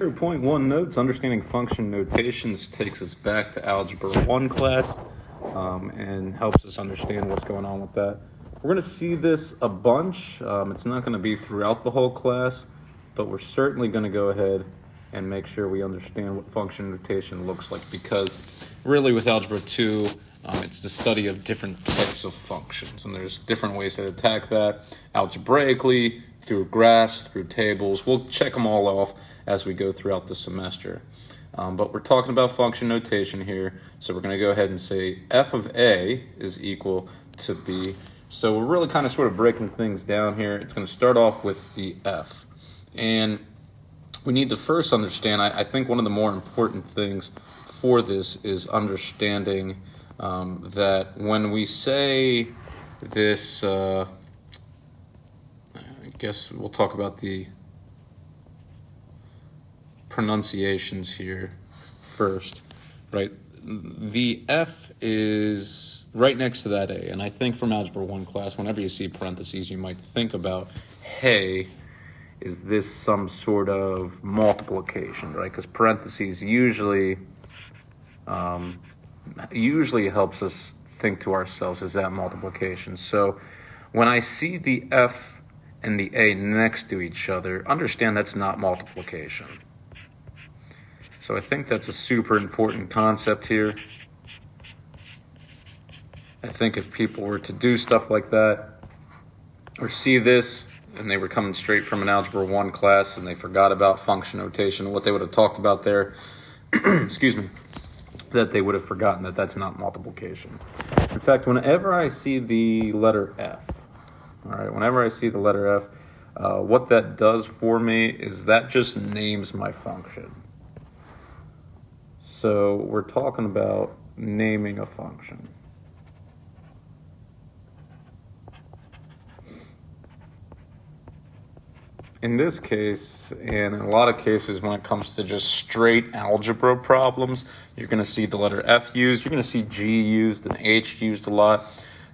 0.1 notes, understanding function notations takes us back to Algebra 1 class and helps us understand what's going on with that. We're going to see this a bunch. It's not going to be throughout the whole class, but we're certainly going to go ahead and make sure we understand what function notation looks like, because really with Algebra 2, it's the study of different types of functions, and there's different ways to attack that algebraically, through graphs, through tables. We'll check them all off as we go throughout the semester. But we're talking about function notation here, so we're going to go ahead and say f of a is equal to b. So we're really kind of sort of breaking things down here. It's going to start off with the f. And we need to first understand, I think one of the more important things for this is understanding that when we say this, I guess we'll talk about the pronunciations here first, right? The F is right next to that A, and I think from Algebra 1 class, whenever you see parentheses, you might think about, hey, is this some sort of multiplication, right? Because parentheses usually helps us think to ourselves, is that multiplication? So when I see the F and the A next to each other, understand that's not multiplication. So I think that's a super important concept here. I think if people were to do stuff like that, or see this, and they were coming straight from an Algebra 1 class, and they forgot about function notation, what they would have talked about there, excuse me, that they would have forgotten that that's not multiplication. In fact, whenever I see the letter F, all right, whenever I see the letter F, what that does for me is that just names my function. So we're talking about naming a function. In this case, and in a lot of cases when it comes to just straight algebra problems, you're going to see the letter F used, you're going to see G used and H used a lot.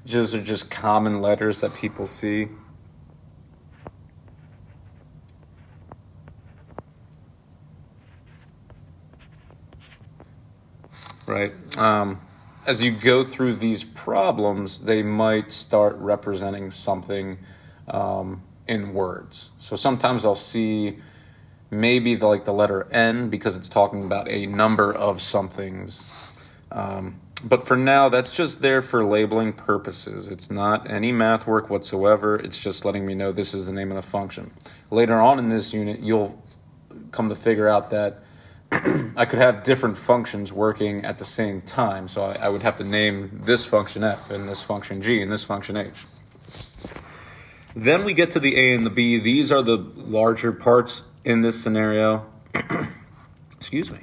Those are just common letters that people see. Right? As you go through these problems, they might start representing something in words. So sometimes I'll see maybe the letter N because it's talking about a number of somethings. But for now, that's just there for labeling purposes. It's not any math work whatsoever. It's just letting me know this is the name of the function. Later on in this unit, you'll come to figure out that I could have different functions working at the same time. So I would have to name this function F and this function G and this function H. Then we get to the A and the B. These are the larger parts in this scenario. Excuse me.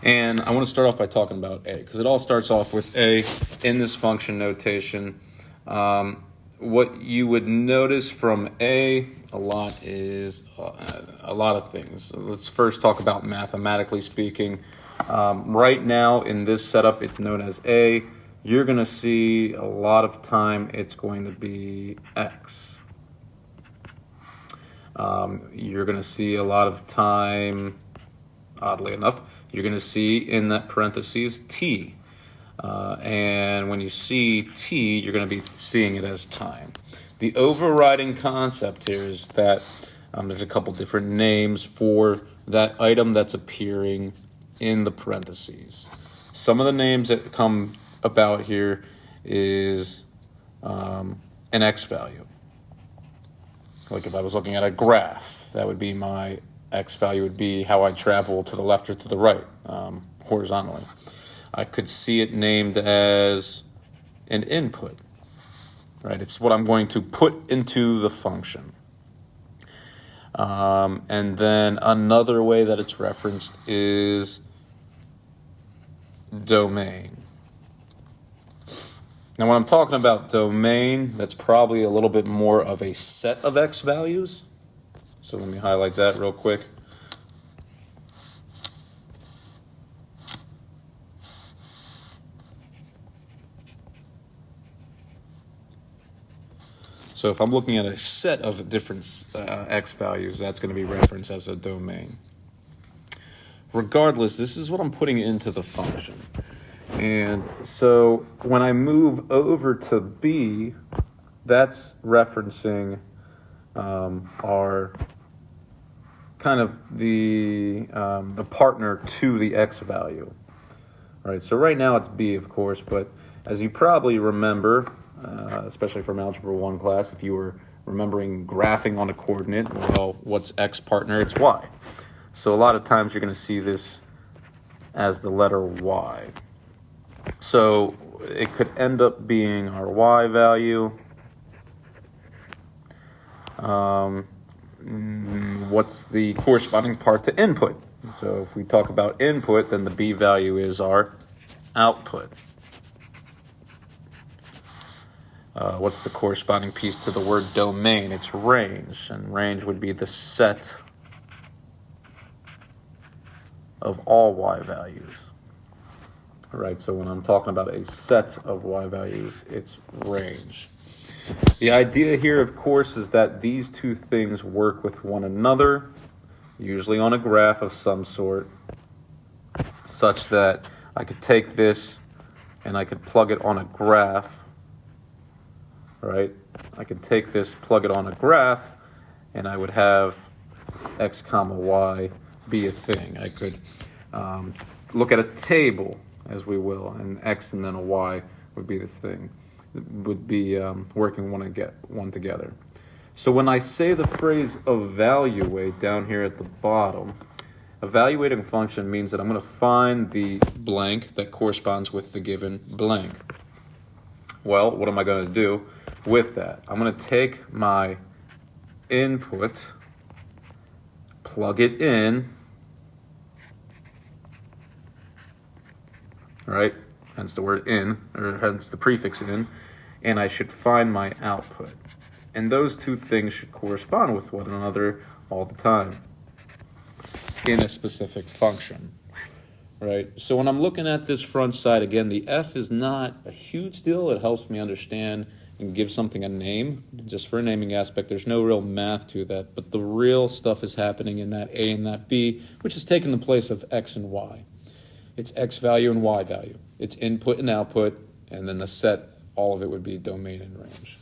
And I want to start off by talking about A, because it all starts off with A in this function notation. What you would notice from A a lot is a lot of things. So let's first talk about mathematically speaking. Right now in this setup, it's known as A. You're going to see a lot of time it's going to be X. You're going to see a lot of time, oddly enough, you're going to see in that parentheses T. And when you see T, you're going to be seeing it as time. The overriding concept here is that there's a couple different names for that item that's appearing in the parentheses. Some of the names that come about here is an X value. Like if I was looking at a graph, that would be my X value would be how I travel to the left or to the right, horizontally. I could see it named as an input, right? It's what I'm going to put into the function. And then another way that it's referenced is domain. Now, when I'm talking about domain, that's probably a little bit more of a set of X values. So let me highlight that real quick. So if I'm looking at a set of different X values, that's going to be referenced as a domain. regardless, this is what I'm putting into the function. And so when I move over to b, that's referencing our kind of the partner to the x value. All right, so right now it's b, of course, but as you probably remember, especially from Algebra 1 class, if you were remembering graphing on a coordinate, well, what's x partner? It's y. So a lot of times you're going to see this as the letter y. So it could end up being our y value. What's the corresponding part to input? So if we talk about input, then the b value is our output. What's the corresponding piece to the word domain? It's range, and range would be the set of all y values. All right, so when I'm talking about a set of y values, it's range. The idea here, of course, is that these two things work with one another, usually on a graph of some sort, such that I could take this and I could plug it on a graph, right? I could take this, plug it on a graph, and I would have x comma y be a thing. I could look at a table, as we will, and x and then a y would be this thing. It would be working one together. So when I say the phrase evaluate down here at the bottom, evaluating function means that I'm going to find the blank that corresponds with the given blank. Well, what am I going to do with that? I'm going to take my input, plug it in, right? Hence the word in, or hence the prefix in, and I should find my output. And those two things should correspond with one another all the time in a specific function, right? So when I'm looking at this front side, again, the f is not a huge deal. It helps me understand and give something a name, just for a naming aspect. There's no real math to that, but the real stuff is happening in that a and that b, which is taking the place of x and y. It's x value and y value. It's input and output, and then the set, all of it would be domain and range.